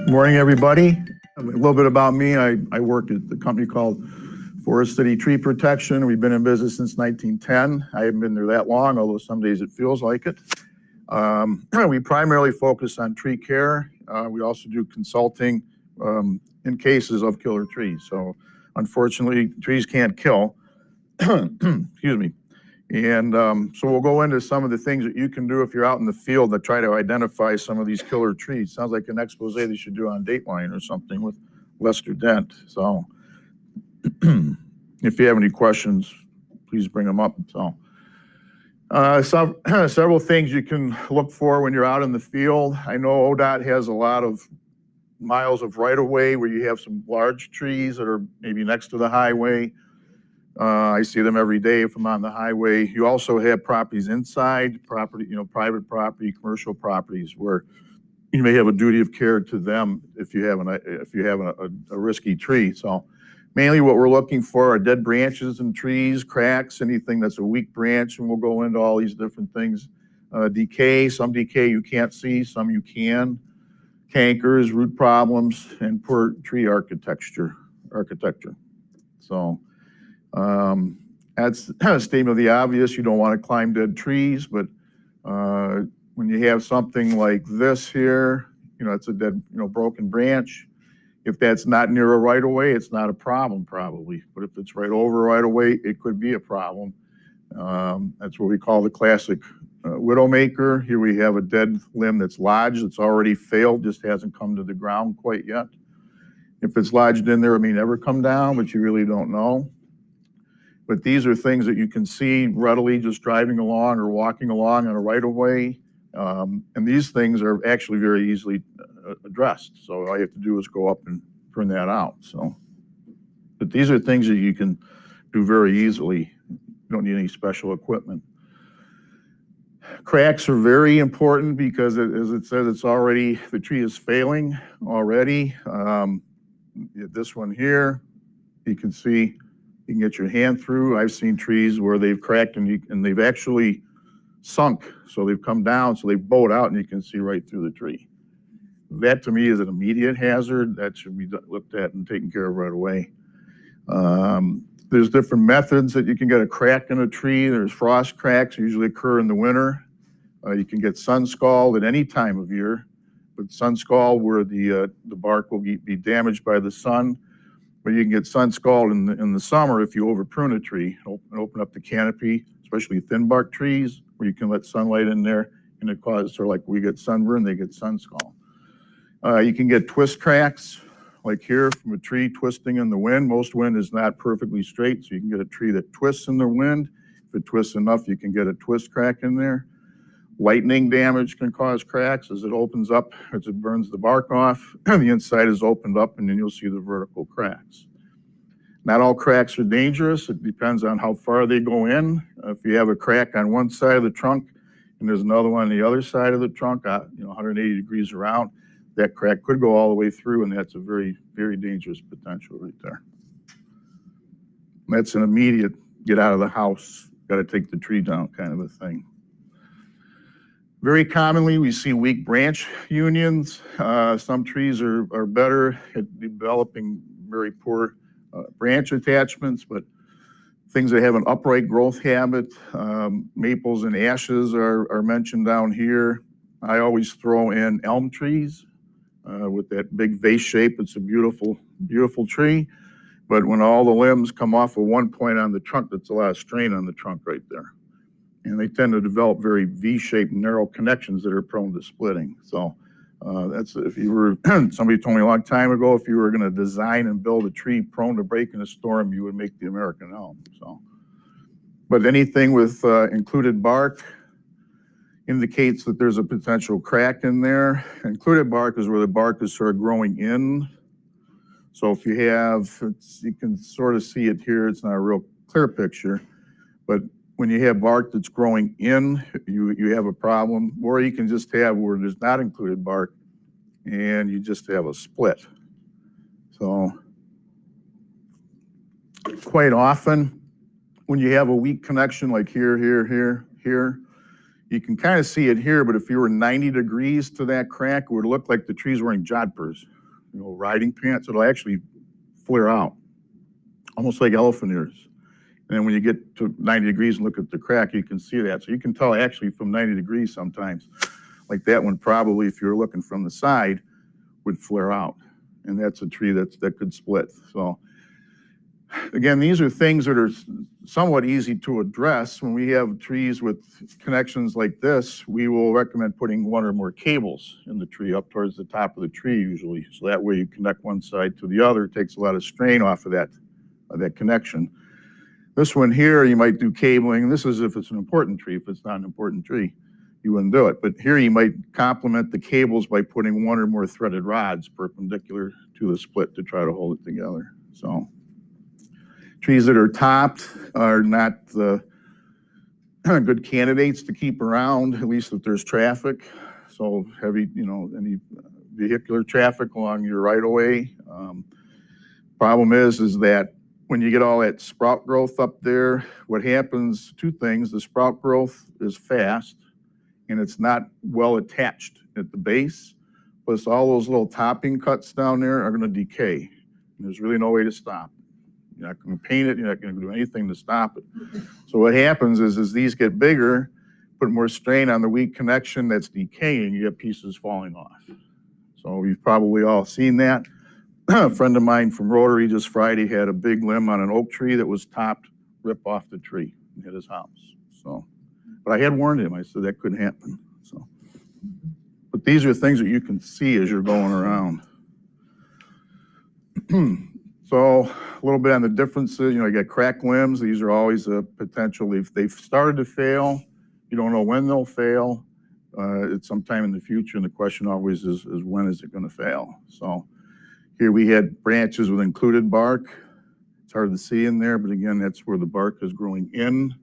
Morning, everybody. A little bit about me. I work at the company called Forest City Tree Protection. We've been in business since 1910. I haven't been there that long, although some days it feels like it. We primarily focus on tree care. We also do consulting in cases of killer trees. So unfortunately, trees can't kill. Excuse me. And so we'll go into some of the things that you can do if you're out in the field to try to identify some of these killer trees. Sounds like an expose they should do on Dateline or something with Lester Dent. So if you have any questions, please bring them up. So several things you can look for when you're out in the field. I know ODOT has a lot of miles of right-of-way where you have some large trees that are maybe next to the highway. I see them every day if I'm on the highway. You also have properties inside property, private property, commercial properties where you may have a duty of care to them if you have a risky tree. So mainly what we're looking for are dead branches and trees, cracks, anything that's a weak branch, and we'll go into all these different things. Decay, some decay you can't see, some you can. Cankers, root problems, and poor tree architecture. So that's a statement of the obvious. You don't want to climb dead trees, but when you have something like this here, it's a dead, broken branch. If that's not near a right-of-way, it's not a problem probably. But if it's right over a right-of-way, it could be a problem. That's what we call the classic widowmaker. Here we have a dead limb that's lodged. It's already failed, just hasn't come to the ground quite yet. If it's lodged in there, it may never come down, but you really don't know. But these are things that you can see readily just driving along or walking along on a right-of-way. And these things are actually very easily addressed. So all you have to do is go up and prune that out. So, but these are things that you can do very easily. You don't need any special equipment. Cracks are very important because, as it says, the tree is failing already. This one here, you can see. You can get your hand through. I've seen trees where they've cracked and they've actually sunk. So they've come down, so they bowed out and you can see right through the tree. That to me is an immediate hazard. That should be looked at and taken care of right away. There's different methods that you can get a crack in a tree. There's frost cracks, usually occur in the winter. You can get sun scald at any time of year, but sun scald where the bark will be damaged by the sun. But you can get sun scald in the summer if you over prune a tree, open up the canopy, especially thin bark trees, where you can let sunlight in there, and it causes, sort of like we get sunburn, they get sun scald. You can get twist cracks, like here from a tree twisting in the wind. Most wind is not perfectly straight, so you can get a tree that twists in the wind. If it twists enough, you can get a twist crack in there. Lightning damage can cause cracks as it opens up, as it burns the bark off. The inside is opened up and then you'll see the vertical cracks. Not all cracks are dangerous. It depends on how far they go in. If you have a crack on one side of the trunk and there's another one on the other side of the trunk, 180 degrees around, that crack could go all the way through, and that's a very, very dangerous potential right there. That's an immediate get out of the house, got to take the tree down kind of a thing. Very commonly, we see weak branch unions. Some trees are better at developing very poor branch attachments, but things that have an upright growth habit, maples and ashes are mentioned down here. I always throw in elm trees with that big vase shape. It's a beautiful, beautiful tree, but when all the limbs come off of one point on the trunk, that's a lot of strain on the trunk right there. And they tend to develop very V-shaped narrow connections that are prone to splitting. So that's, if you were, somebody told me a long time ago, if you were going to design and build a tree prone to break in a storm, you would make the American elm. So, but anything with included bark indicates that there's a potential crack in there. Included bark is where the bark is sort of growing in. So if you have, you can sort of see it here. It's not a real clear picture, but when you have bark that's growing in, you have a problem. Or you can just have where there's not included bark and you just have a split. So quite often when you have a weak connection like here, you can kind of see it here, but if you were 90 degrees to that crack, it would look like the tree's wearing jodhpurs, riding pants. It'll actually flare out, almost like elephant ears. And then when you get to 90 degrees and look at the crack, you can see that. So you can tell actually from 90 degrees sometimes, like that one probably, if you're looking from the side, would flare out. And that's a tree that could split. So again, these are things that are somewhat easy to address. When we have trees with connections like this, we will recommend putting one or more cables in the tree up towards the top of the tree usually. So that way you connect one side to the other. It takes a lot of strain off of that connection. This one here, you might do cabling. This is if it's an important tree. If it's not an important tree, you wouldn't do it. But here you might complement the cables by putting one or more threaded rods perpendicular to the split to try to hold it together. So trees that are topped are not the good candidates to keep around, at least if there's traffic. So heavy, any vehicular traffic along your right-of-way. Problem is that when you get all that sprout growth up there, what happens, two things, the sprout growth is fast and it's not well attached at the base, plus all those little topping cuts down there are gonna decay. And there's really no way to stop. You're not gonna paint it, you're not gonna do anything to stop it. So what happens is as these get bigger, put more strain on the weak connection that's decaying, you get pieces falling off. So you've probably all seen that. A friend of mine from Rotary just Friday had a big limb on an oak tree that was topped, rip off the tree and hit his house. So, but I had warned him. I said that couldn't happen. So, but these are things that you can see as you're going around. So a little bit on the differences. You got cracked limbs. These are always a potential. If they've started to fail, you don't know when they'll fail. It's sometime in the future, and the question always is when is it going to fail? So. Here we had branches with included bark. It's hard to see in there, but again, that's where the bark is growing in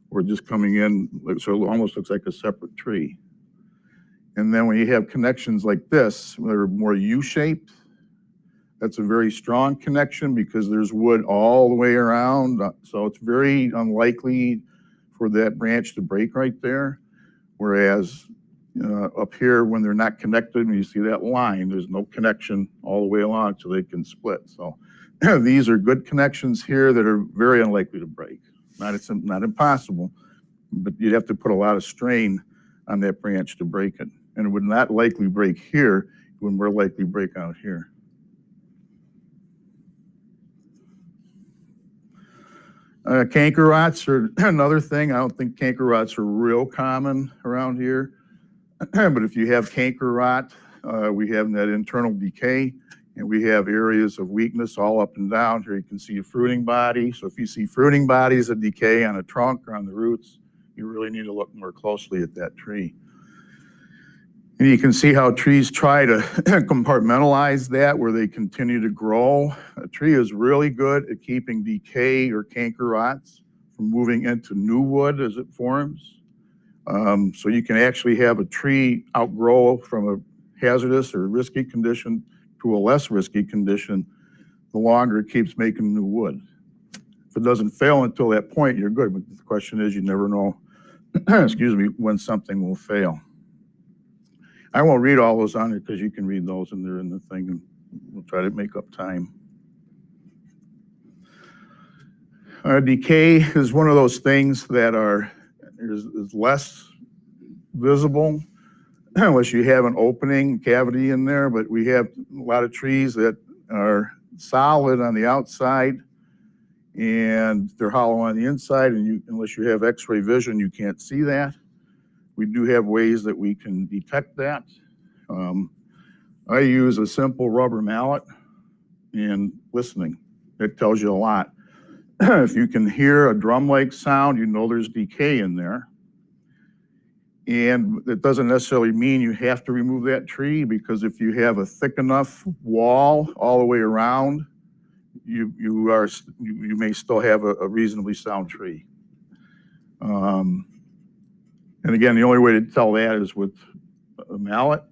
or just coming in, so it almost looks like a separate tree. And then when you have connections like this, they're more U-shaped. That's a very strong connection because there's wood all the way around, so it's very unlikely for that branch to break right there. Whereas up here, when they're not connected, and you see that line, there's no connection all the way along so they can split. So these are good connections here that are very unlikely to break. Not impossible, but you'd have to put a lot of strain on that branch to break it. And it would not likely break here, it would more likely break out here. Canker rots are another thing. I don't think canker rots are real common around here. But if you have canker rot, we have that internal decay, and we have areas of weakness all up and down. Here you can see a fruiting body. So if you see fruiting bodies of decay on a trunk or on the roots, you really need to look more closely at that tree. And you can see how trees try to compartmentalize that where they continue to grow. A tree is really good at keeping decay or canker rots from moving into new wood as it forms. So you can actually have a tree outgrow from a hazardous or risky condition to a less risky condition the longer it keeps making new wood. If it doesn't fail until that point, you're good. But the question is, you never know, excuse me, when something will fail. I won't read all those on it because you can read those and they're in the thing, and we'll try to make up time. Decay is one of those things that is less visible unless you have an opening cavity in there, but we have a lot of trees that are solid on the outside and they're hollow on the inside, and unless you have x-ray vision, you can't see that. We do have ways that we can detect that. I use a simple rubber mallet and listening. It tells you a lot. If you can hear a drum-like sound, you know there's decay in there. And it doesn't necessarily mean you have to remove that tree, because if you have a thick enough wall all the way around, you may still have a reasonably sound tree. And again, the only way to tell that is with a mallet.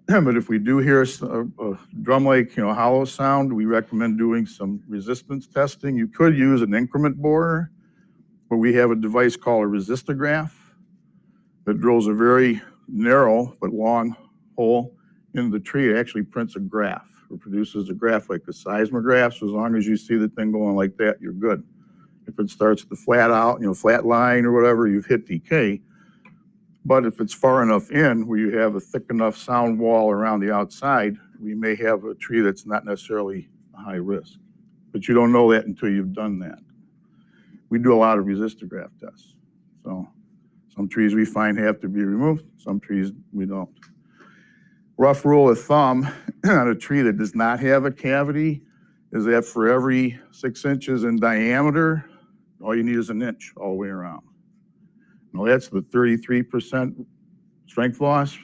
But if we do hear a drum-like, hollow sound, we recommend doing some resistance testing. You could use an increment borer but we have a device called a resistograph that drills a very narrow but long hole in the tree. It actually prints a graph. It produces a graph like a seismograph. So as long as you see the thing going like that, you're good. If it starts to flat out, flat line or whatever, you've hit decay. But if it's far enough in where you have a thick enough sound wall around the outside, we may have a tree that's not necessarily a high risk. But you don't know that until you've done that. We do a lot of resistograph tests. So some trees we find have to be removed, some trees we don't. Rough rule of thumb on a tree that does not have a cavity is that for every 6 inches in diameter, all you need is an inch all the way around. Now that's the 33% strength loss,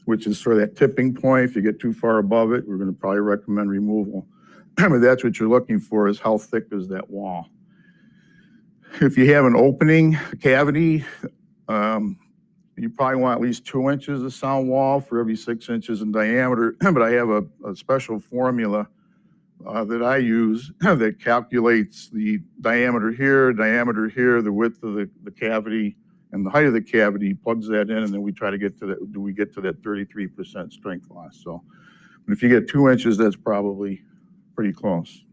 which is sort of that tipping point. If you get too far above it, we're going to probably recommend removal. But that's what you're looking for, is how thick is that wall. If you have an opening, a cavity, you probably want at least 2 inches of sound wall for every 6 inches in diameter. But I have a special formula that I use that calculates the diameter here, the width of the cavity, and the height of the cavity, plugs that in, and then we try to get to that. Do we get to that 33% strength loss? So, but if you get 2 inches, that's probably pretty close.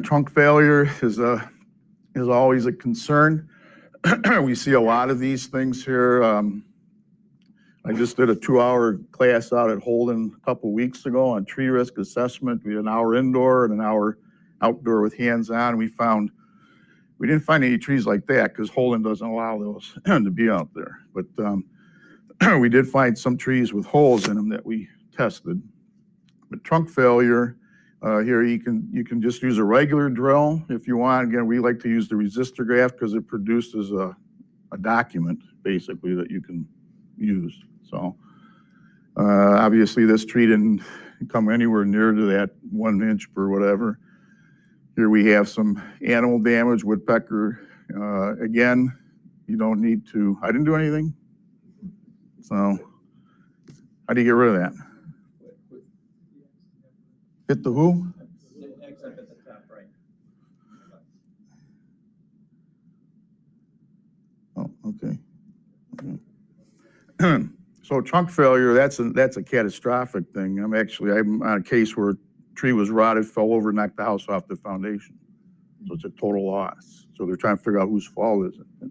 Trunk failure is always a concern. We see a lot of these things here. I just did a 2-hour class out at Holden a couple weeks ago on tree risk assessment. We had an hour indoor and an hour outdoor with hands-on. We didn't find any trees like that because Holden doesn't allow those to be out there. But we did find some trees with holes in them that we tested. But trunk failure, here you can just use a regular drill if you want. Again, we like to use the resistograph because it produces a document basically that you can use. So obviously this tree didn't come anywhere near to that 1 inch per whatever. Here we have some animal damage, woodpecker. Again, you don't need to, I didn't do anything. So how do you get rid of that? Hit the who? X up at the top right. Oh, okay. So trunk failure, that's a catastrophic thing. I'm on a case where a tree was rotted, fell over, knocked the house off the foundation. So it's a total loss. So they're trying to figure out whose fault is it.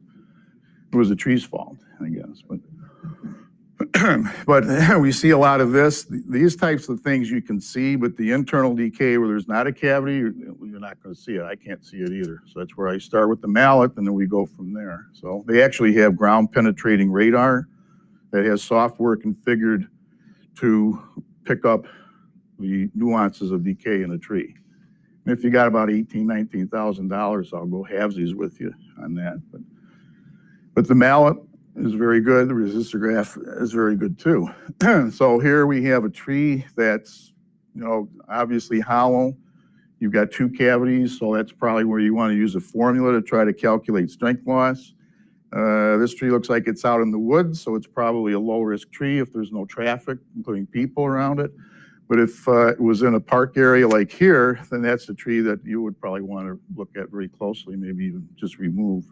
It was the tree's fault, I guess. But we see a lot of this. These types of things you can see, but the internal decay where there's not a cavity, you're not going to see it. I can't see it either. So that's where I start with the mallet, and then we go from there. So they actually have ground penetrating radar that has software configured to pick up the nuances of decay in a tree. And if you got about $18,000, $19,000, I'll go halvesies with you on that. But the mallet is very good. The resistograph is very good too. So here we have a tree that's, obviously hollow. You've got 2 cavities, so that's probably where you want to use a formula to try to calculate strength loss. This tree looks like it's out in the woods, so it's probably a low-risk tree if there's no traffic, including people around it. But if it was in a park area like here, then that's a tree that you would probably want to look at very closely, maybe even just remove.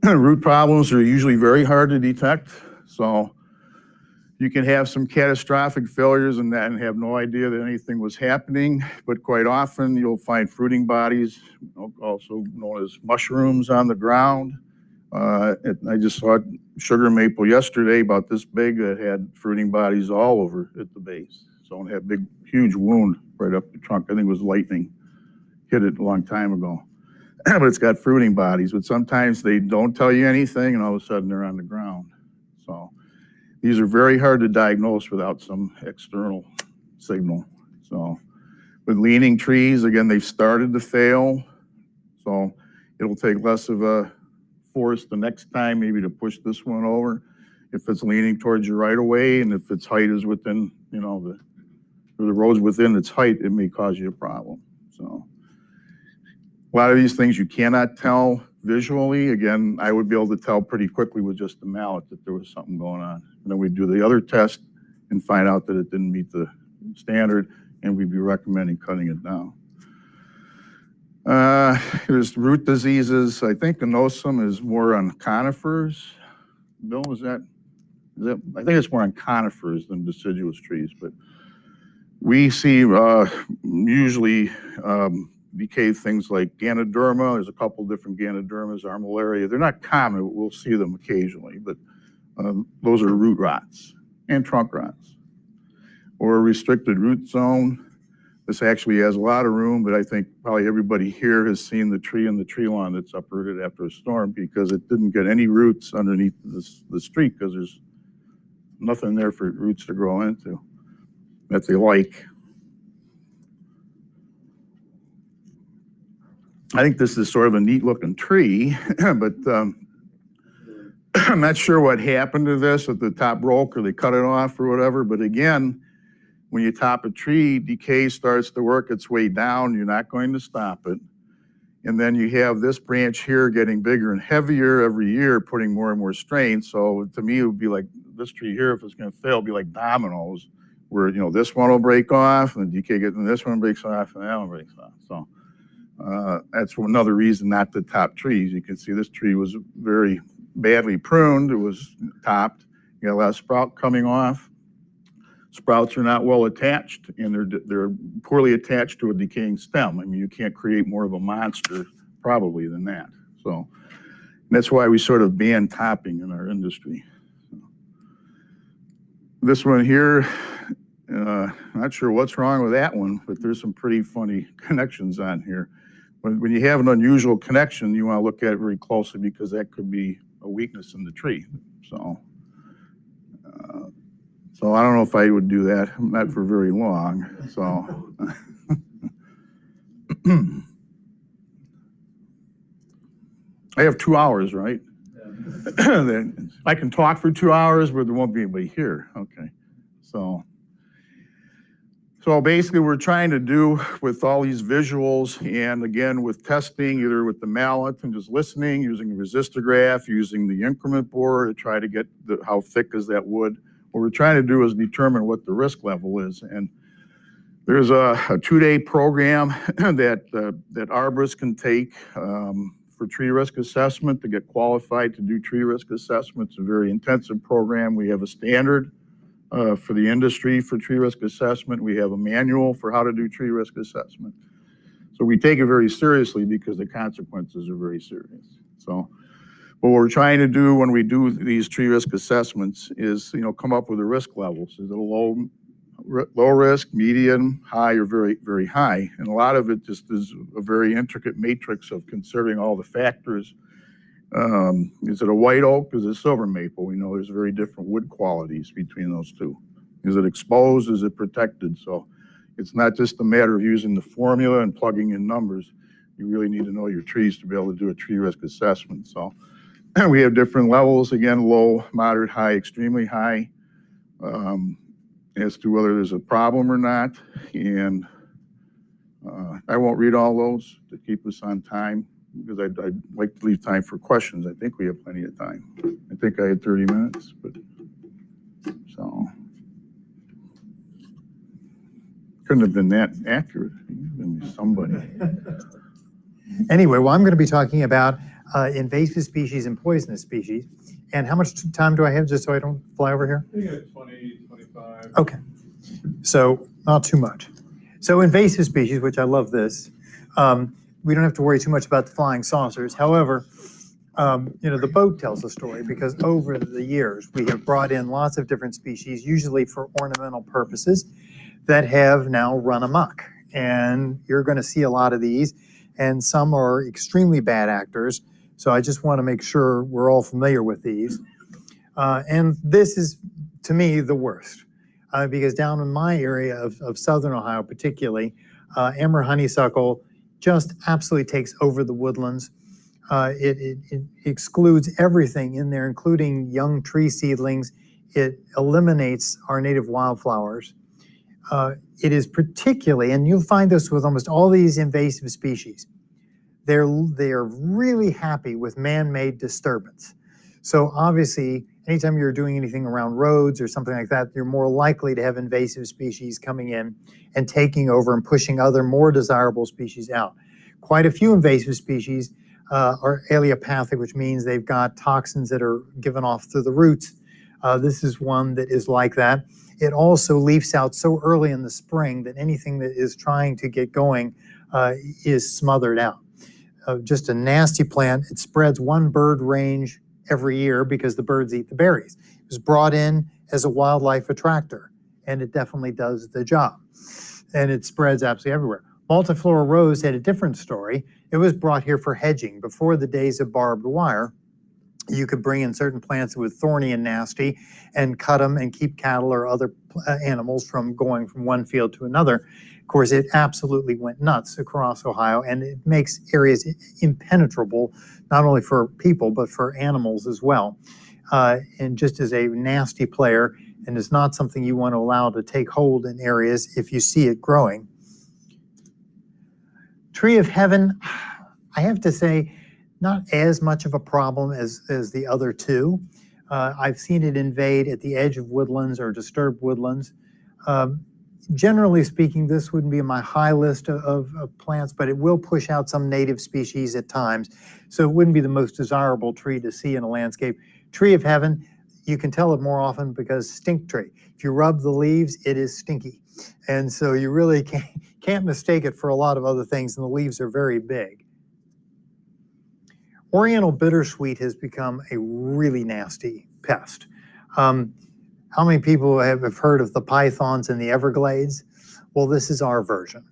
Root problems are usually very hard to detect, so you can have some catastrophic failures and have no idea that anything was happening, but quite often you'll find fruiting bodies, also known as mushrooms, on the ground. I just saw sugar maple yesterday about this big that had fruiting bodies all over at the base. So it had a big, huge wound right up the trunk. I think it was lightning hit it a long time ago. But it's got fruiting bodies, but sometimes they don't tell you anything and all of a sudden they're on the ground. So these are very hard to diagnose without some external signal. So with leaning trees, again, they've started to fail. So it'll take less of a force the next time maybe to push this one over. If it's leaning towards your right of way and if its height is within, the road's within its height, it may cause you a problem. So a lot of these things you cannot tell visually, again, I would be able to tell pretty quickly with just the mallet that there was something going on. And then we'd do the other test and find out that it didn't meet the standard, and we'd be recommending cutting it down. There's root diseases. I think anosum is more on conifers. Bill, is that, I think it's more on conifers than deciduous trees, but we see usually decay things like Ganoderma. There's a couple different Ganodermas, Armillaria. They're not common. We'll see them occasionally, but those are root rots and trunk rots. Or a restricted root zone. This actually has a lot of room, but I think probably everybody here has seen the tree in the tree lawn that's uprooted after a storm because it didn't get any roots underneath the street because there's nothing there for roots to grow into that they like. I think this is sort of a neat looking tree, but I'm not sure what happened to this, if the top broke or they cut it off or whatever, but again, when you top a tree, decay starts to work its way down. You're not going to stop it. And then you have this branch here getting bigger and heavier every year, putting more and more strain. So to me, it would be like this tree here, if it's going to fail, it'd be like dominoes, where, you know, this one will break off, and the decay gets, and this one breaks off, and that one breaks off. So that's another reason not to top trees. You can see this tree was very badly pruned. It was topped. You got a lot of sprout coming off. Sprouts are not well attached, and they're poorly attached to a decaying stem. I mean, you can't create more of a monster probably than that. So that's why we sort of ban topping in our industry. This one here, not sure what's wrong with that one, but there's some pretty funny connections on here. When you have an unusual connection, you want to look at it very closely because that could be a weakness in the tree. So I don't know if I would do that, not for very long, so. I have 2 hours, right? Yeah. I can talk for 2 hours, but there won't be anybody here, okay. So basically we're trying to do with all these visuals and again with testing, either with the mallet and just listening, using a resistograph, using the increment board to try to get how thick is that wood. What we're trying to do is determine what the risk level is. And there's a 2-day program that arborists can take for tree risk assessment to get qualified to do tree risk assessment. It's a very intensive program. We have a standard for the industry for tree risk assessment. We have a manual for how to do tree risk assessment. So we take it very seriously because the consequences are very serious. So what we're trying to do when we do these tree risk assessments is, you know, come up with a risk levels. Is it a low risk, medium, high, or very, very high? And a lot of it just is a very intricate matrix of considering all the factors. Is it a white oak? Is it a silver maple? We know there's very different wood qualities between those two. Is it exposed? Is it protected? So it's not just a matter of using the formula and plugging in numbers. You really need to know your trees to be able to do a tree risk assessment. So we have different levels, again, low, moderate, high, extremely high, as to whether there's a problem or not. And I won't read all those to keep us on time because I'd like to leave time for questions. I think we have plenty of time. I think I had 30 minutes, but so. Couldn't have been that accurate. Somebody. Anyway, well, I'm going to be talking about invasive species and poisonous species. And how much time do I have just so I don't fly over here? You got 20, 25. Okay. So not too much. So invasive species, which I love this, we don't have to worry too much about the flying saucers. However, you know, the boat tells a story because over the years, we have brought in lots of different species, usually for ornamental purposes, that have now run amok. And you're going to see a lot of these, and some are extremely bad actors. So I just want to make sure we're all familiar with these. And this is, to me, the worst. Because down in my area of Southern Ohio particularly, Amur Honeysuckle just absolutely takes over the woodlands. It excludes everything in there, including young tree seedlings. It eliminates our native wildflowers. It is particularly, and you'll find this with almost all these invasive species, they're really happy with man-made disturbance. So obviously, anytime you're doing anything around roads or something like that, you're more likely to have invasive species coming in and taking over and pushing other more desirable species out. Quite a few invasive species are allelopathic, which means they've got toxins that are given off through the roots. This is one that is like that. It also leaves out so early in the spring that anything that is trying to get going is smothered out. Just a nasty plant. It spreads one bird range every year because the birds eat the berries. It was brought in as a wildlife attractor, and it definitely does the job. And it spreads absolutely everywhere. Multiflora rose had a different story. It was brought here for hedging. Before the days of barbed wire, you could bring in certain plants that were thorny and nasty and cut them and keep cattle or other animals from going from one field to another. Of course, it absolutely went nuts across Ohio, and it makes areas impenetrable, not only for people, but for animals as well. And just as a nasty player, and is not something you want to allow to take hold in areas if you see it growing. Tree of Heaven, I have to say, not as much of a problem as the other two. I've seen it invade at the edge of woodlands or disturbed woodlands. Generally speaking, this wouldn't be in my high list of plants, but it will push out some native species at times. So it wouldn't be the most desirable tree to see in a landscape. Tree of Heaven, you can tell it more often because stink tree. If you rub the leaves, it is stinky. And so you really can't mistake it for a lot of other things, and the leaves are very big. Oriental Bittersweet has become a really nasty pest. How many people have heard of the pythons in the Everglades? Well, this is our version.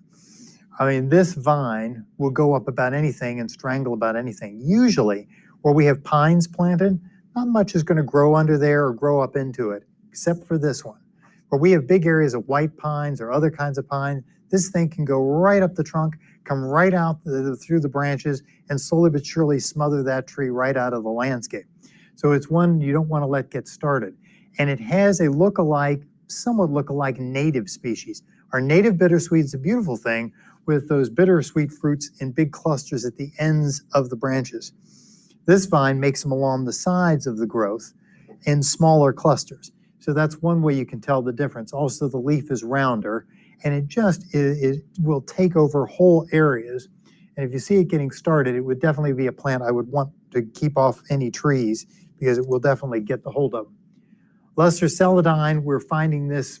I mean, this vine will go up about anything and strangle about anything. Usually, where we have pines planted, not much is going to grow under there or grow up into it, except for this one. Where we have big areas of white pines or other kinds of pine, this thing can go right up the trunk, come right out through the branches, and slowly but surely smother that tree right out of the landscape. So it's one you don't want to let get started. And it has a look-alike, somewhat look-alike native species. Our native bittersweet is a beautiful thing with those bittersweet fruits in big clusters at the ends of the branches. This vine makes them along the sides of the growth in smaller clusters. So that's one way you can tell the difference. Also, the leaf is rounder, and it will take over whole areas. And if you see it getting started, it would definitely be a plant I would want to keep off any trees because it will definitely get the hold of them. Luster celandine, we're finding this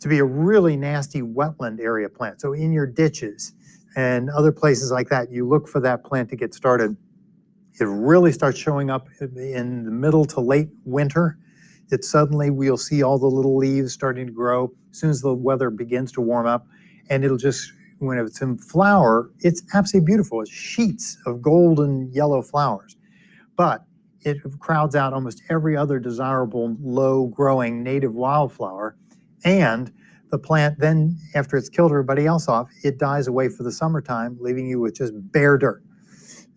to be a really nasty wetland area plant. So in your ditches and other places like that, you look for that plant to get started. It really starts showing up in the middle to late winter. It suddenly, we'll see all the little leaves starting to grow as soon as the weather begins to warm up. And it'll just, when it's in flower, it's absolutely beautiful. It's sheets of golden yellow flowers. But it crowds out almost every other desirable low-growing native wildflower. And the plant then, after it's killed everybody else off, it dies away for the summertime, leaving you with just bare dirt.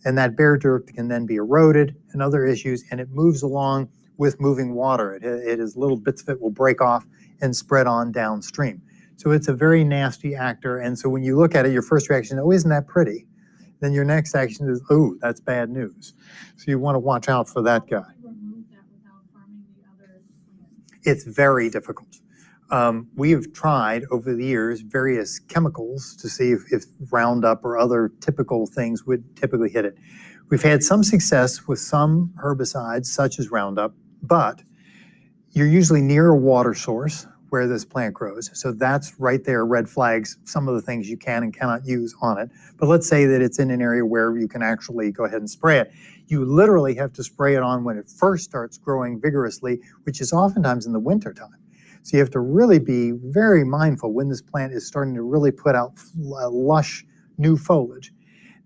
And that bare dirt can then be eroded and other issues, and it moves along with moving water. It is little bits of it will break off and spread on downstream. So it's a very nasty actor. And so when you look at it, your first reaction, oh, isn't that pretty? Then your next action is, oh, that's bad news. So you want to watch out for that guy. It's very difficult. We have tried over the years various chemicals to see if Roundup or other typical things would typically hit it. We've had some success with some herbicides such as Roundup, but you're usually near a water source where this plant grows. So that's right there, red flags, some of the things you can and cannot use on it. But let's say that it's in an area where you can actually go ahead and spray it. You literally have to spray it on when it first starts growing vigorously, which is oftentimes in the wintertime. So you have to really be very mindful when this plant is starting to really put out lush new foliage.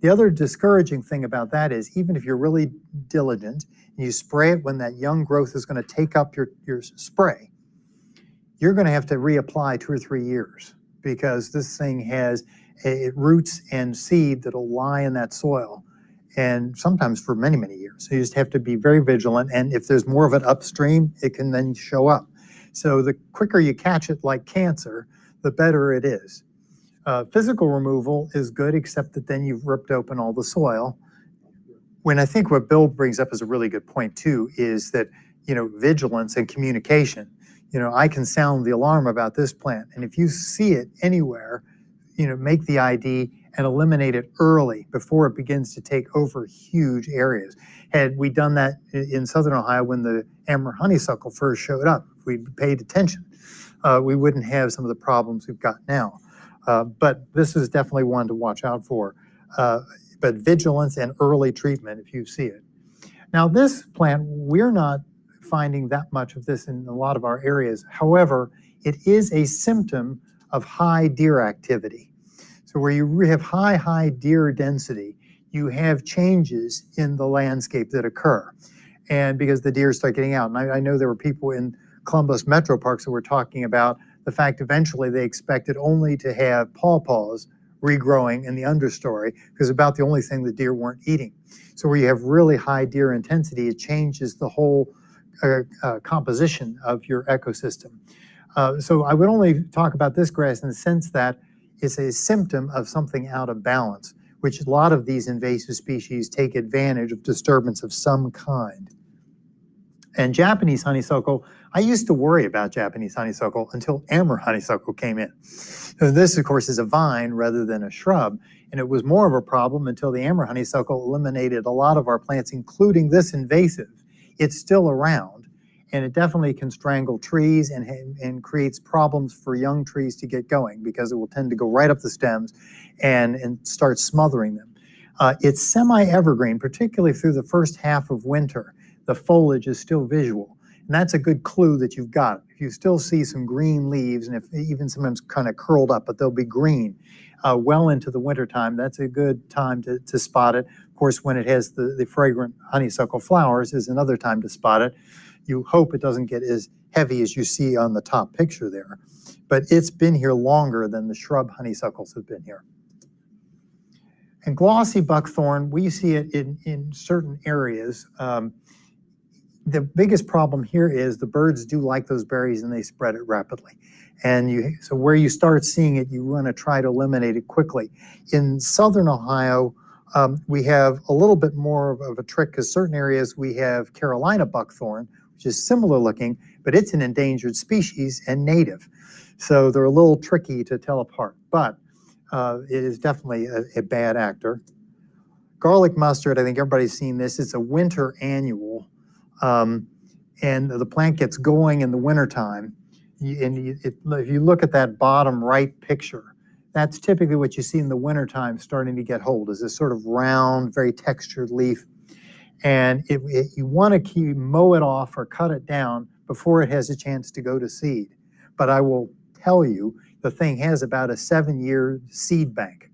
The other discouraging thing about that is even if you're really diligent and you spray it when that young growth is going to take up your spray, you're going to have to reapply 2 or 3 years because this thing has roots and seed that'll lie in that soil and sometimes for many, many years. So you just have to be very vigilant, and if there's more of it upstream, it can then show up. So the quicker you catch it like cancer, the better it is. Physical removal is good, except that then you've ripped open all the soil. When I think what Bill brings up is a really good point too, is that, vigilance and communication. I can sound the alarm about this plant, and if you see it anywhere, make the ID and eliminate it early before it begins to take over huge areas. Had we done that in Southern Ohio when the Amur Honeysuckle first showed up, if we'd paid attention, we wouldn't have some of the problems we've got now. But this is definitely one to watch out for. But vigilance and early treatment if you see it. Now this plant, we're not finding that much of this in a lot of our areas. However, it is a symptom of high deer activity. So where you have high deer density, you have changes in the landscape that occur. And because the deer start getting out. And I know there were people in Columbus Metro Parks that were talking about the fact eventually they expected only to have pawpaws regrowing in the understory, because about the only thing the deer weren't eating. So where you have really high deer intensity, it changes the whole composition of your ecosystem. So I would only talk about this grass in the sense that it's a symptom of something out of balance, which a lot of these invasive species take advantage of disturbance of some kind. And Japanese honeysuckle, I used to worry about Japanese honeysuckle until Amur honeysuckle came in. So this, of course, is a vine rather than a shrub, and it was more of a problem until the Amur honeysuckle eliminated a lot of our plants, including this invasive. It's still around, and it definitely can strangle trees and creates problems for young trees to get going because it will tend to go right up the stems and start smothering them. It's semi-evergreen, particularly through the first half of winter. The foliage is still visual. And that's a good clue that you've got. If you still see some green leaves, and if even sometimes kind of curled up, but they'll be green well into the wintertime, that's a good time to spot it. Of course, when it has the fragrant honeysuckle flowers is another time to spot it. You hope it doesn't get as heavy as you see on the top picture there. But it's been here longer than the shrub honeysuckles have been here. And glossy buckthorn, we see it in certain areas. The biggest problem here is the birds do like those berries and they spread it rapidly. And so where you start seeing it, you want to try to eliminate it quickly. In Southern Ohio, we have a little bit more of a trick because certain areas we have Carolina buckthorn, which is similar looking, but it's an endangered species and native. So they're a little tricky to tell apart, but it is definitely a bad actor. Garlic mustard, I think everybody's seen this. It's a winter annual. And the plant gets going in the wintertime. If you look at that bottom right picture, that's typically what you see in the wintertime starting to get hold, is this sort of round, very textured leaf. And you want to mow it off or cut it down before it has a chance to go to seed. But I will tell you, the thing has about a 7-year seed bank.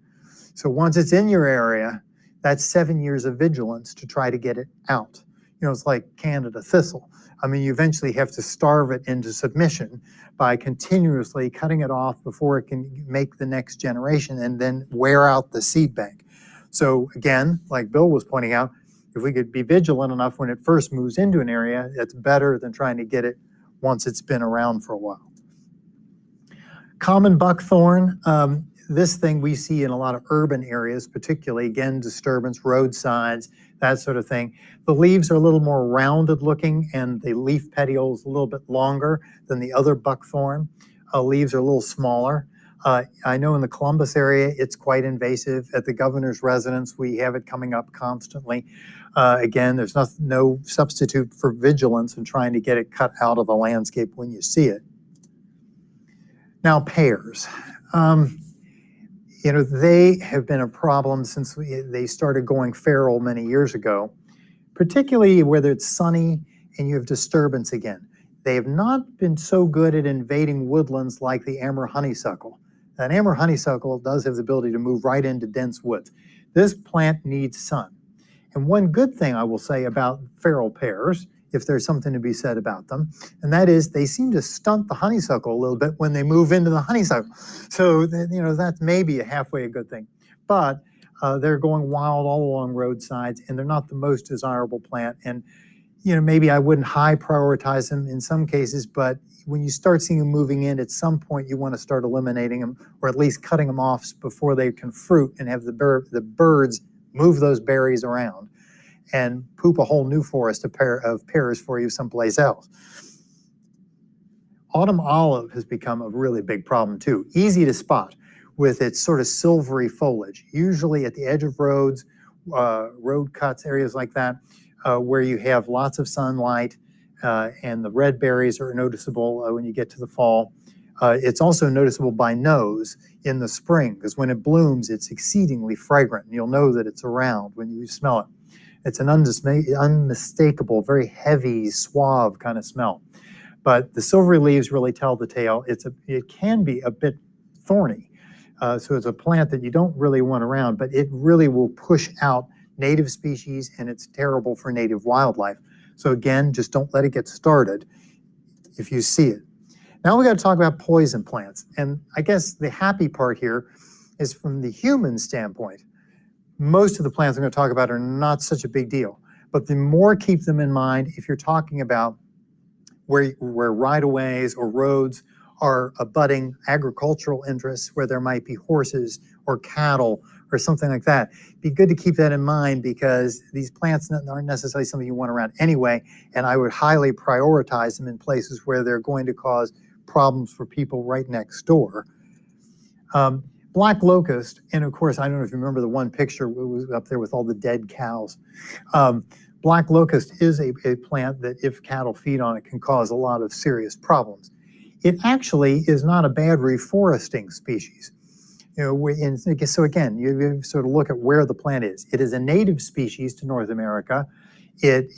So once it's in your area, that's 7 years of vigilance to try to get it out. It's like Canada thistle. I mean, you eventually have to starve it into submission by continuously cutting it off before it can make the next generation and then wear out the seed bank. So again, like Bill was pointing out, if we could be vigilant enough when it first moves into an area, it's better than trying to get it once it's been around for a while. Common buckthorn, this thing we see in a lot of urban areas, particularly, again, disturbance, roadsides, that sort of thing. The leaves are a little more rounded looking and the leaf petioles a little bit longer than the other buckthorn. Leaves are a little smaller. I know in the Columbus area, it's quite invasive. At the governor's residence, we have it coming up constantly. Again, there's no substitute for vigilance in trying to get it cut out of the landscape when you see it. Now, pears. They have been a problem since they started going feral many years ago, particularly whether it's sunny and you have disturbance again. They have not been so good at invading woodlands like the Amur honeysuckle. That Amur honeysuckle does have the ability to move right into dense woods. This plant needs sun. And one good thing I will say about feral pears, if there's something to be said about them, and that is they seem to stunt the honeysuckle a little bit when they move into the honeysuckle. So, that's maybe a halfway a good thing. But they're going wild all along roadsides, and they're not the most desirable plant. And maybe I wouldn't high prioritize them in some cases, but when you start seeing them moving in, at some point you want to start eliminating them, or at least cutting them off before they can fruit and have the birds move those berries around and poop a whole new forest of pears for you someplace else. Autumn olive has become a really big problem too. Easy to spot with its sort of silvery foliage, usually at the edge of roads, road cuts, areas like that, where you have lots of sunlight, and the red berries are noticeable when you get to the fall. It's also noticeable by nose in the spring, because when it blooms, it's exceedingly fragrant, and you'll know that it's around when you smell it. It's an unmistakable, very heavy, suave kind of smell. But the silvery leaves really tell the tale. It can be a bit thorny. So it's a plant that you don't really want around, but it really will push out native species, and it's terrible for native wildlife. So again, just don't let it get started if you see it. Now we got to talk about poison plants. And I guess the happy part here is from the human standpoint. Most of the plants I'm going to talk about are not such a big deal, but the more keep them in mind if you're talking about where right-of-ways or roads are abutting agricultural interests, where there might be horses or cattle or something like that. It'd be good to keep that in mind, because these plants aren't necessarily something you want around anyway, and I would highly prioritize them in places where they're going to cause problems for people right next door. Black locust, and of course, I don't know if you remember the one picture was up there with all the dead cows. Black locust is a plant that, if cattle feed on it, can cause a lot of serious problems. It actually is not a bad reforesting species. So again, you sort of look at where the plant is. It is a native species to North America. It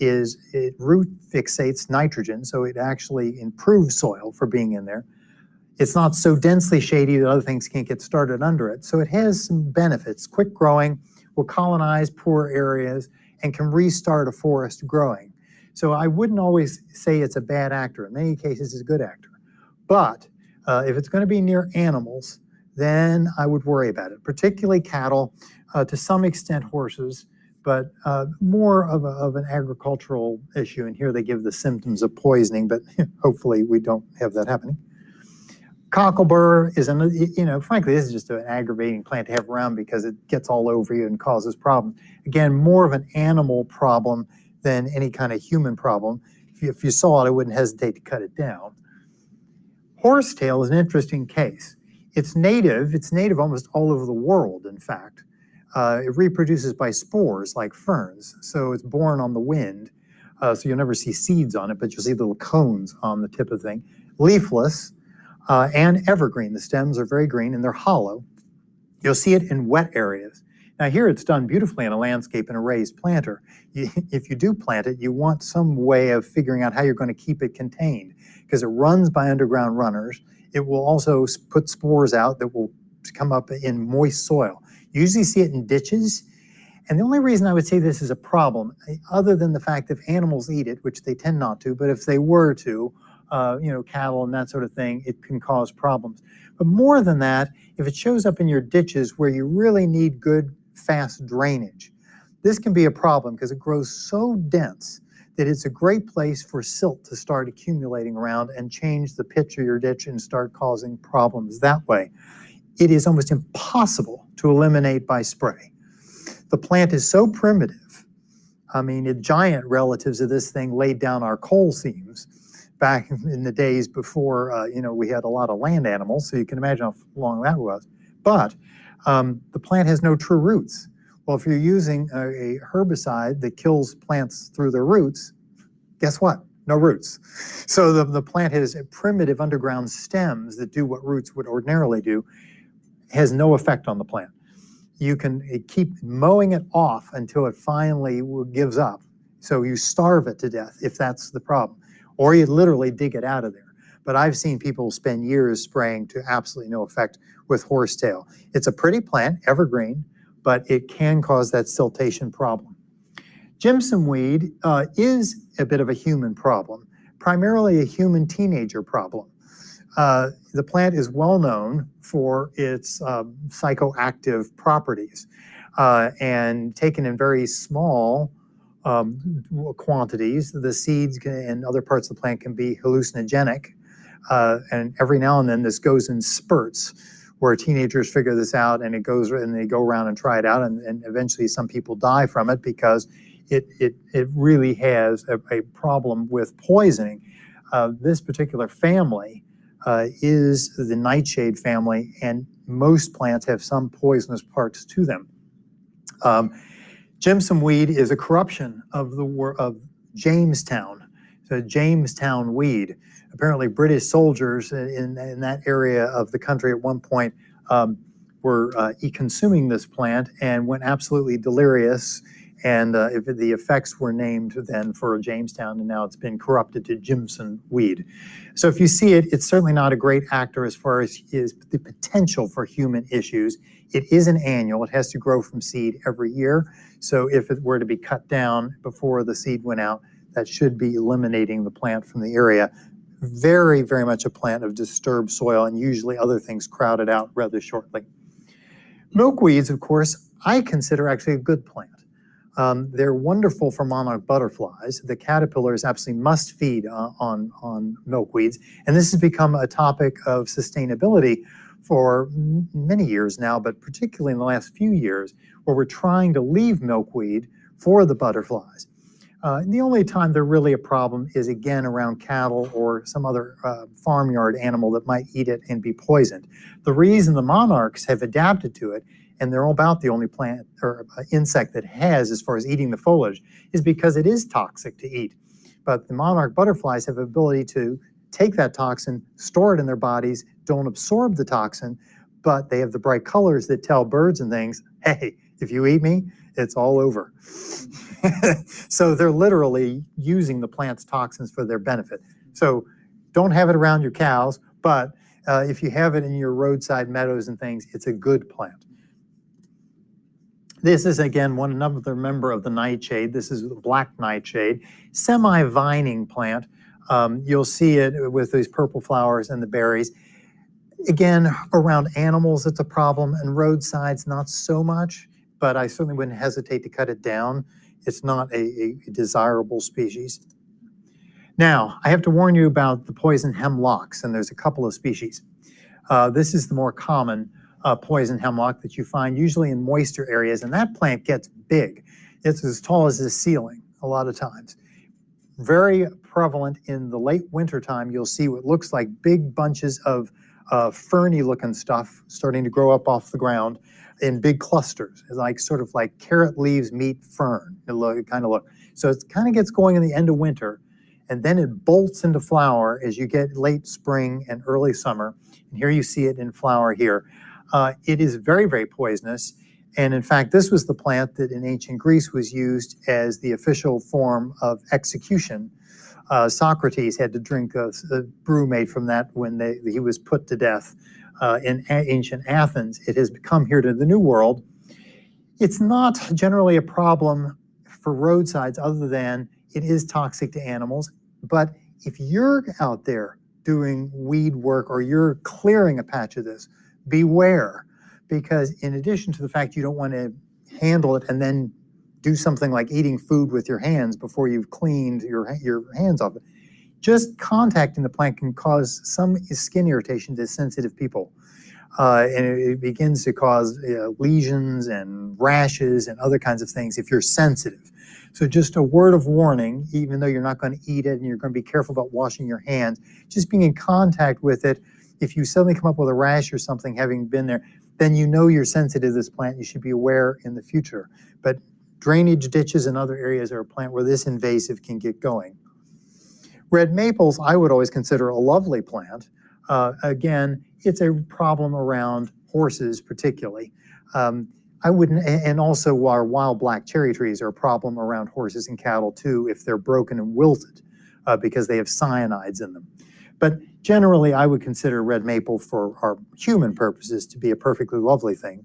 root fixates nitrogen, so it actually improves soil for being in there. It's not so densely shady that other things can't get started under it. So it has some benefits. Quick growing, will colonize poor areas, and can restart a forest growing. So I wouldn't always say it's a bad actor. In many cases, it's a good actor. But if it's going to be near animals, then I would worry about it, particularly cattle, to some extent horses, but more of an agricultural issue. And here they give the symptoms of poisoning, but hopefully we don't have that happening. Cocklebur is another, frankly, this is just an aggravating plant to have around because it gets all over you and causes problems. Again, more of an animal problem than any kind of human problem. If you saw it, I wouldn't hesitate to cut it down. Horsetail is an interesting case. It's native almost all over the world, in fact. It reproduces by spores like ferns, so it's born on the wind. So you'll never see seeds on it, but you'll see little cones on the tip of the thing. Leafless and evergreen. The stems are very green and they're hollow. You'll see it in wet areas. Now here it's done beautifully in a landscape in a raised planter. If you do plant it, you want some way of figuring out how you're going to keep it contained, because it runs by underground runners. It will also put spores out that will come up in moist soil. You usually see it in ditches. And the only reason I would say this is a problem, other than the fact that if animals eat it, which they tend not to, but if they were to, cattle and that sort of thing, it can cause problems. But more than that, if it shows up in your ditches where you really need good, fast drainage, this can be a problem because it grows so dense that it's a great place for silt to start accumulating around and change the pitch of your ditch and start causing problems that way. It is almost impossible to eliminate by spray. The plant is so primitive. I mean, giant relatives of this thing laid down our coal seams back in the days before, we had a lot of land animals, so you can imagine how long that was. But the plant has no true roots. Well, if you're using a herbicide that kills plants through their roots, guess what? No roots. So the plant has primitive underground stems that do what roots would ordinarily do, has no effect on the plant. You can keep mowing it off until it finally gives up. So you starve it to death if that's the problem. Or you literally dig it out of there. But I've seen people spend years spraying to absolutely no effect with horsetail. It's a pretty plant, evergreen, but it can cause that siltation problem. Jimsonweed is a bit of a human problem, primarily a human teenager problem. The plant is well known for its psychoactive properties, and taken in very small quantities. The seeds and other parts of the plant can be hallucinogenic. And every now and then this goes in spurts where teenagers figure this out and it goes and they go around and try it out, and eventually some people die from it because it really has a problem with poisoning. This particular family is the nightshade family, and most plants have some poisonous parts to them. Jimsonweed is a corruption of Jamestown. So Jamestown weed. Apparently British soldiers in that area of the country at one point were consuming this plant and went absolutely delirious. And the effects were named then for Jamestown, and now it's been corrupted to Jimsonweed. So if you see it, it's certainly not a great actor as far as is the potential for human issues. It is an annual. It has to grow from seed every year. So if it were to be cut down before the seed went out, that should be eliminating the plant from the area. Very, very much a plant of disturbed soil, and usually other things crowded out rather shortly. Milkweeds, of course, I consider actually a good plant. They're wonderful for monarch butterflies. The caterpillars absolutely must feed on milkweeds. And this has become a topic of sustainability for many years now, but particularly in the last few years, where we're trying to leave milkweed for the butterflies. The only time they're really a problem is, again, around cattle or some other farmyard animal that might eat it and be poisoned. The reason the monarchs have adapted to it, and they're about the only plant or insect that has as far as eating the foliage, is because it is toxic to eat. But the monarch butterflies have the ability to take that toxin, store it in their bodies, don't absorb the toxin, but they have the bright colors that tell birds and things, hey, if you eat me, it's all over. So they're literally using the plant's toxins for their benefit. So don't have it around your cows, but if you have it in your roadside meadows and things, it's a good plant. This is, again, another member of the nightshade. This is the black nightshade, semi-vining plant. You'll see it with these purple flowers and the berries. Again, around animals, it's a problem, and roadsides, not so much, but I certainly wouldn't hesitate to cut it down. It's not a desirable species. Now, I have to warn you about the poison hemlocks, and there's a couple of species. This is the more common poison hemlock that you find usually in moister areas, and that plant gets big. It's as tall as the ceiling a lot of times. Very prevalent in the late winter time. You'll see what looks like big bunches of ferny looking stuff starting to grow up off the ground in big clusters, like sort of like carrot leaves meet fern. It kind of look. So it kind of gets going in the end of winter, and then it bolts into flower as you get late spring and early summer. And here you see it in flower here. It is very, very poisonous. And in fact, this was the plant that in ancient Greece was used as the official form of execution. Socrates had to drink a brew made from that when he was put to death in ancient Athens. It has come here to the New World. It's not generally a problem for roadsides other than it is toxic to animals. But if you're out there doing weed work or you're clearing a patch of this, beware, because in addition to the fact you don't want to handle it and then do something like eating food with your hands before you've cleaned your hands off it, just contacting the plant can cause some skin irritation to sensitive people. And it begins to cause lesions and rashes and other kinds of things if you're sensitive. So just a word of warning, even though you're not going to eat it and you're going to be careful about washing your hands, just being in contact with it, if you suddenly come up with a rash or something having been there, then you know you're sensitive to this plant. You should be aware in the future. But drainage ditches and other areas are a plant where this invasive can get going. Red maples, I would always consider a lovely plant. Again, it's a problem around horses particularly. I wouldn't, and also our wild black cherry trees are a problem around horses and cattle too if they're broken and wilted because they have cyanides in them. But generally, I would consider red maple for our human purposes to be a perfectly lovely thing.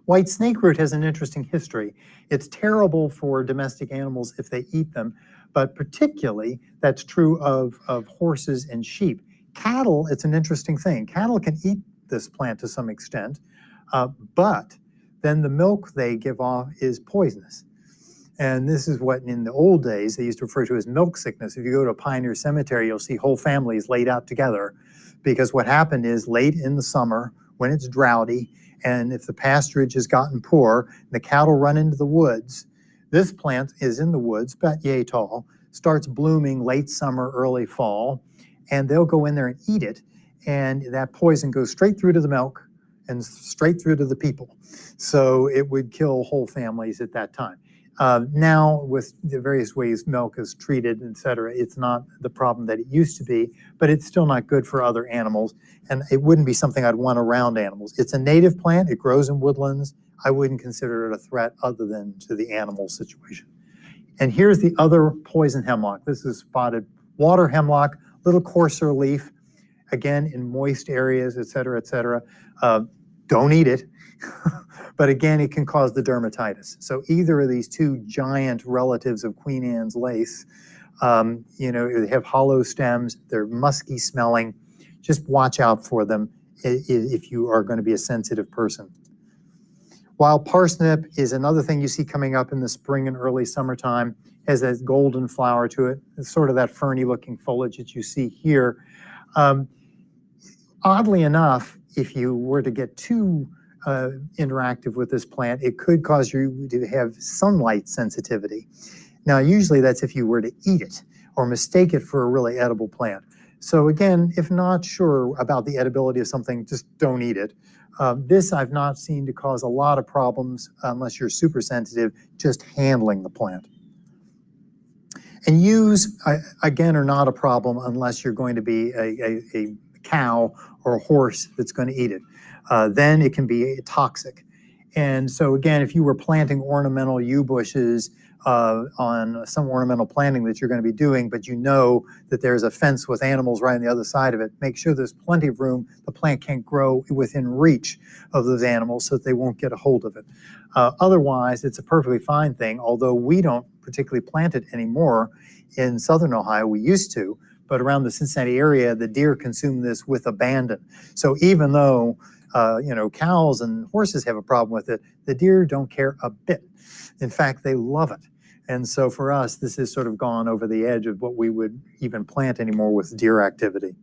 White snakeroot has an interesting history. It's terrible for domestic animals if they eat them, but particularly that's true of horses and sheep. Cattle, it's an interesting thing. Cattle can eat this plant to some extent, but then the milk they give off is poisonous. And this is what in the old days they used to refer to as milk sickness. If you go to a Pioneer Cemetery, you'll see whole families laid out together, because what happened is late in the summer when it's droughty and if the pasturage has gotten poor, the cattle run into the woods. This plant is in the woods, about yay tall, starts blooming late summer, early fall, and they'll go in there and eat it. And that poison goes straight through to the milk and straight through to the people. So it would kill whole families at that time. Now, with the various ways milk is treated, et cetera, it's not the problem that it used to be, but it's still not good for other animals, and it wouldn't be something I'd want around animals. It's a native plant. It grows in woodlands. I wouldn't consider it a threat other than to the animal situation. And here's the other poison hemlock. This is spotted water hemlock, little coarser leaf, again, in moist areas, et cetera, et cetera. Don't eat it. But again, it can cause the dermatitis. So either of these two giant relatives of Queen Anne's lace, they have hollow stems, they're musky smelling. Just watch out for them if you are going to be a sensitive person. Wild parsnip is another thing you see coming up in the spring and early summertime. Has that golden flower to it. It's sort of that ferny looking foliage that you see here. Oddly enough, if you were to get too interactive with this plant, it could cause you to have sunlight sensitivity. Now, usually that's if you were to eat it or mistake it for a really edible plant. So again, if not sure about the edibility of something, just don't eat it. This I've not seen to cause a lot of problems unless you're super sensitive, just handling the plant. And yews, again, are not a problem unless you're going to be a cow or a horse that's going to eat it. Then it can be toxic. And so again, if you were planting ornamental yew bushes on some ornamental planting that you're going to be doing, but you know that there's a fence with animals right on the other side of it, make sure there's plenty of room. The plant can't grow within reach of those animals so that they won't get a hold of it. Otherwise, it's a perfectly fine thing, although we don't particularly plant it anymore in southern Ohio. We used to, but around the Cincinnati area, the deer consume this with abandon. So even though cows and horses have a problem with it, the deer don't care a bit. In fact, they love it. And so for us, this has sort of gone over the edge of what we would even plant anymore with deer activity.